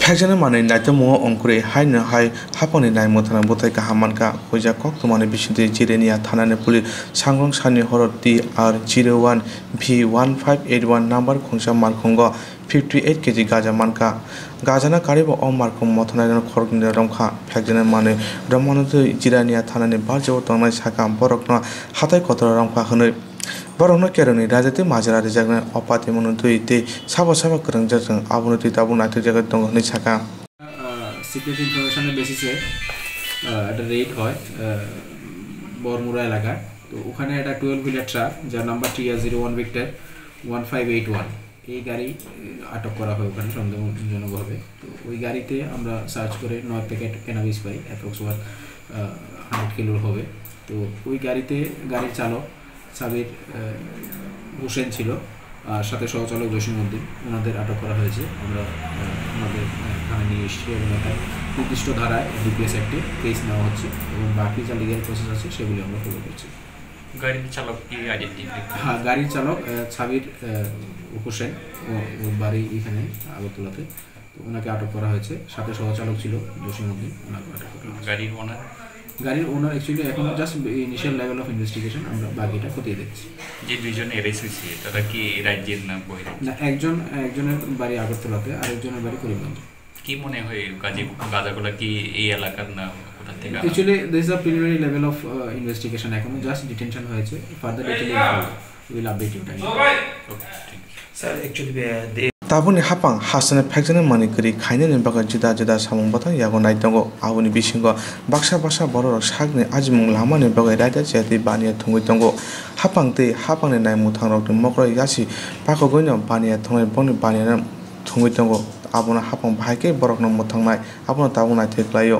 Pekjana mane naito mo ongkure hai na hai haponi nai mothana bothai kahamanka hoja kok to mane bisinte jirenia thanane puli sangrong sani horoti R01 V1581 number khongsa markhongo 58 kg gaja manka gajana karibo o markhong mothana jan khorgni romkha pekjana mane ramanatu jirania thanane barjo tongnai saka borokno hatai kotor romkha hwnoi borokno keroni rajate majara rijagna opati monutu ite sabo krang jajang abunuti tabu naito jaga dong hni saka secret ইনফরমেশনের বেসিসে একটা red হয় বরমুড়া এলাকায়। তো ওখানে একটা 12 wheeler truck যার number TR01 Victor 1581 এই গাড়ি আটক করা হয় ওখানে সন্দেহজনকভাবে। তো ওই গাড়িতে আমরা সার্চ করে 9 প্যাকেট ক্যানাবিস পাই, অ্যাপ্রক্সিমেট 100 কিলোর হবে। তো ওই গাড়িতে গাড়ির চালক সাবির হোসেন ছিল আর সাথে সহচালক জসিমউদ্দিন, ওনাদের আটক করা হয়েছে। আমরা আমাদের থানায় নিয়ে এসেছি এবং একটা নির্দিষ্ট ধারায় ডিপিএস অ্যাক্টে কেস নেওয়া হচ্ছে এবং বাকি যা লিগ্যাল প্রসেস আছে সেগুলি আমরা ফলো করছি। গাড়ির চালক কি আইডেন্টিফাই? হ্যাঁ, গাড়ির চালক সাবির হোসেন, ওর বাড়ি এখানে আগরতলাতে। তো ওনাকে আটক করা হয়েছে, সাথে সহচালক ছিল জসিমউদ্দিন, ওনাকে আটক করা হয়েছে। গাড়ির ওনার অ্যাকচুয়ালি এখনো just initial level of investigation, আমরা বাকিটা খতিয়ে দেখছি। যে দুইজন অ্যারেস্ট হয়েছে তারা কি রাজ্যের না বহিরাজ্য? না, একজনের বাড়ি আগরতলাতে আর একজনের বাড়ি করিমগঞ্জে। কি মনে হয় গাঁজাগুলো কি এই এলাকার না কোথা থেকে? Actually this is a preliminary level of investigation, এখনো জাস্ট ডিটেনশন হয়েছে। Further detail will update you time. Sir actually tabuni hapang hasana pekjana mani kri khaina ni baga juda juda samung bata yago nai tongo abuni bisingo baksa borok sakni ajimung lama ni baga raida jati bania thungui tongo hapang ni nai muthang rok ni mokro yasi pako goino bania thungai boni bania thungui tongo abuna hapang bhaike borok no muthang nai abuna tabunai theklayo।